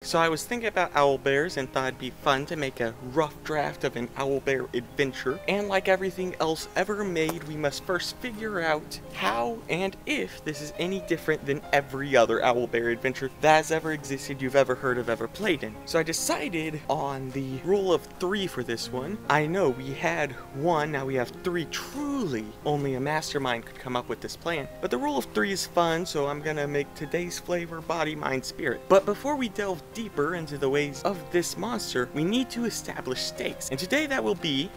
So I was thinking about owlbears and thought it'd be fun to make a rough draft of an owlbear adventure, and like everything else ever made, we must first figure out how and if this is any different than every other owlbear adventure that has ever existed, you've ever heard of, ever played in. So I decided on the rule of 3 for this one. I know we had 1, now we have 3. Truly only a mastermind could come up with this plan, but the rule of 3 is fun, so I'm gonna make today's flavor body, mind, spirit. But before we delve deeper into the ways of this monster, we need to establish stakes, and today that will be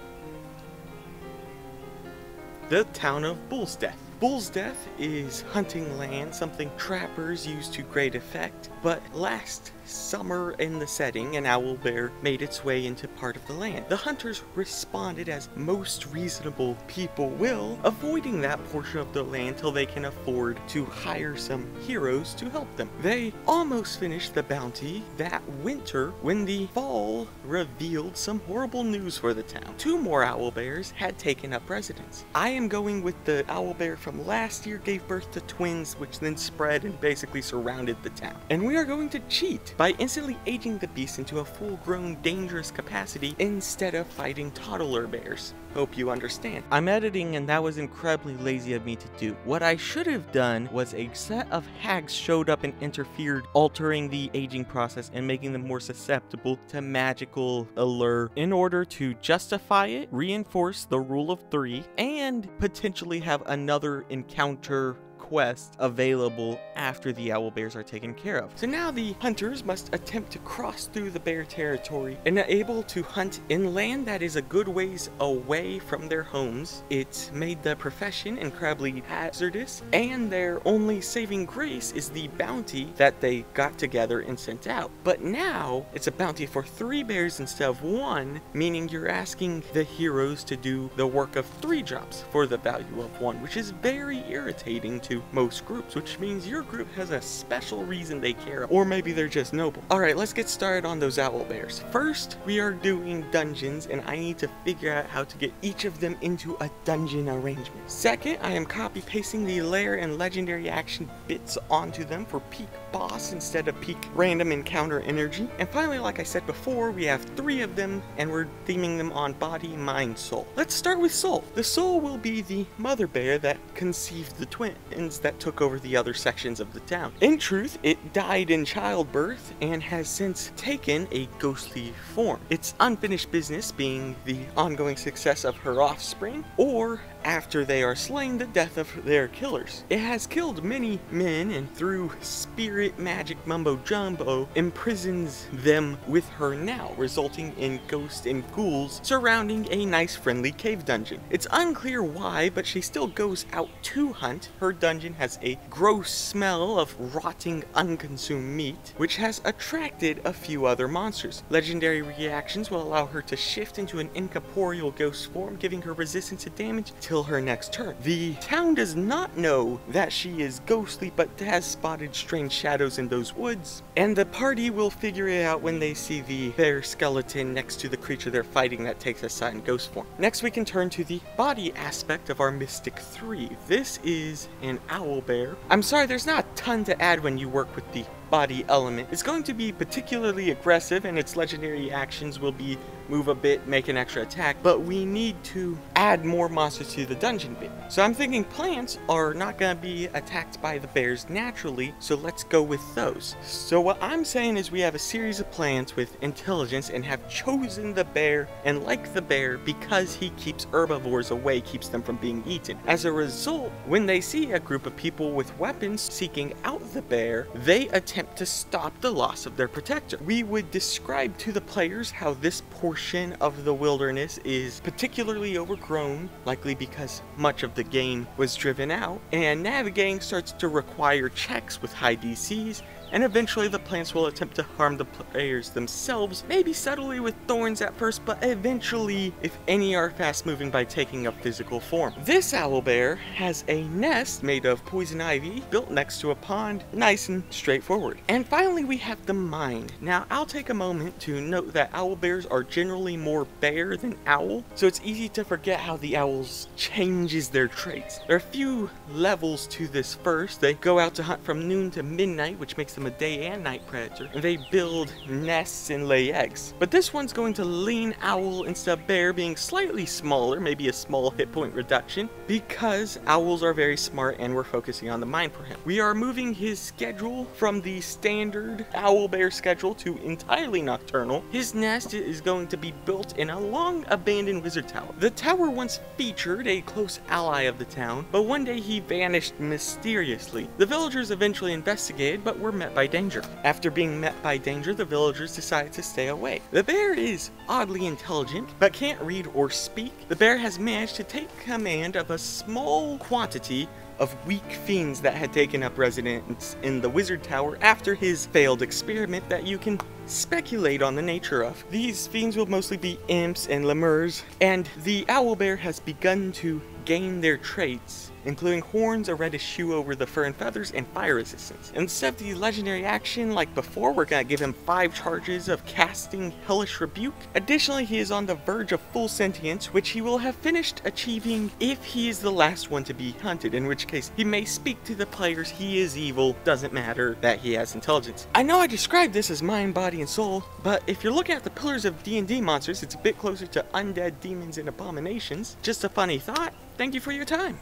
the town of Bull's Death. Bull's Death is hunting land, something trappers use to great effect, but last summer in the setting, an owlbear made its way into part of the land. The hunters responded as most reasonable people will, avoiding that portion of the land till they can afford to hire some heroes to help them. They almost finished the bounty that winter when the fall revealed some horrible news for the town. 2 more owlbears had taken up residence. I am going with the owlbear from last year gave birth to twins, which then spread and basically surrounded the town. And we are going to cheat by instantly aging the beast into a full-grown dangerous capacity instead of fighting toddler bears. Hope you understand. I'm editing and that was incredibly lazy of me to do. What I should have done was a set of hags showed up and interfered, altering the aging process and making them more susceptible to magical allure in order to justify it, reinforce the rule of 3, and potentially have another encounter quest available after the owlbears are taken care of. So now the hunters must attempt to cross through the bear territory and are able to hunt in land that is a good ways away from their homes. It's made the profession incredibly hazardous, and their only saving grace is the bounty that they got together and sent out. But now it's a bounty for 3 bears instead of 1, meaning you're asking the heroes to do the work of 3 jobs for the value of 1, which is very irritating to most groups, which means your group has a special reason they care, or maybe they're just noble. Alright, let's get started on those owlbears. First, we are doing dungeons, and I need to figure out how to get each of them into a dungeon arrangement. Second, I am copy-pasting the lair and legendary action bits onto them for peak boss instead of peak random encounter energy. And finally, like I said before, we have 3 of them, and we're theming them on body, mind, soul. Let's start with soul. The soul will be the mother bear that conceived the twins that took over the other sections of the town. In truth, it died in childbirth and has since taken a ghostly form. Its unfinished business being the ongoing success of her offspring, or after they are slain, the death of their killers. It has killed many men, and through spirit magic mumbo jumbo imprisons them with her now, resulting in ghosts and ghouls surrounding a nice friendly cave dungeon. It's unclear why, but she still goes out to hunt. Her dungeon has a gross smell of rotting unconsumed meat, which has attracted a few other monsters. Legendary reactions will allow her to shift into an incorporeal ghost form, giving her resistance to damage till her next turn. The town does not know that she is ghostly, but has spotted strange shadows in those woods, and the party will figure it out when they see the bear skeleton next to the creature they're fighting that takes a sudden ghost form. Next, we can turn to the body aspect of our Mystic 3. This is an owlbear. I'm sorry, there's not a ton to add when you work with the body element. It's going to be particularly aggressive, and its legendary actions will be move a bit, make an extra attack, but we need to add more monsters to the dungeon bit. So I'm thinking plants are not going to be attacked by the bears naturally, so let's go with those. So what I'm saying is we have a series of plants with intelligence and have chosen the bear, and like the bear, because he keeps herbivores away, keeps them from being eaten. As a result, when they see a group of people with weapons seeking out the bear, they attempt to stop the loss of their protector. We would describe to the players how this portion of the wilderness is particularly overgrown, likely because much of the game was driven out, and navigating starts to require checks with high DCs, and eventually the plants will attempt to harm the players themselves, maybe subtly with thorns at first, but eventually, if any, are fast moving by taking up physical form. This owlbear has a nest made of poison ivy built next to a pond, nice and straightforward. And finally, we have the mind. Now, I'll take a moment to note that owlbears are generally more bear than owl, so it's easy to forget how the owls changes their traits. There are a few levels to this. First, they go out to hunt from noon to midnight, which makes them them a day and night predator, and they build nests and lay eggs. But this one's going to lean owl instead of bear, being slightly smaller, maybe a small hit point reduction, because owls are very smart and we're focusing on the mind for him. We are moving his schedule from the standard owl bear schedule to entirely nocturnal. His nest is going to be built in a long abandoned wizard tower. The tower once featured a close ally of the town, but one day he vanished mysteriously. The villagers eventually investigated, but were met by danger. After being met by danger, the villagers decided to stay away. The bear is oddly intelligent, but can't read or speak. The bear has managed to take command of a small quantity of weak fiends that had taken up residence in the wizard tower after his failed experiment that you can speculate on the nature of. These fiends will mostly be imps and lemurs, and the owlbear has begun to gain their traits, including horns, a reddish hue over the fur and feathers, and fire resistance. Instead of the legendary action like before, we're gonna give him 5 charges of casting Hellish Rebuke. Additionally, he is on the verge of full sentience, which he will have finished achieving if he is the last one to be hunted, in which case he may speak to the players. He is evil, doesn't matter that he has intelligence. I know I described this as mind, body, and soul, but if you're looking at the pillars of D&D monsters, it's a bit closer to undead, demons, and abominations. Just a funny thought. Thank you for your time.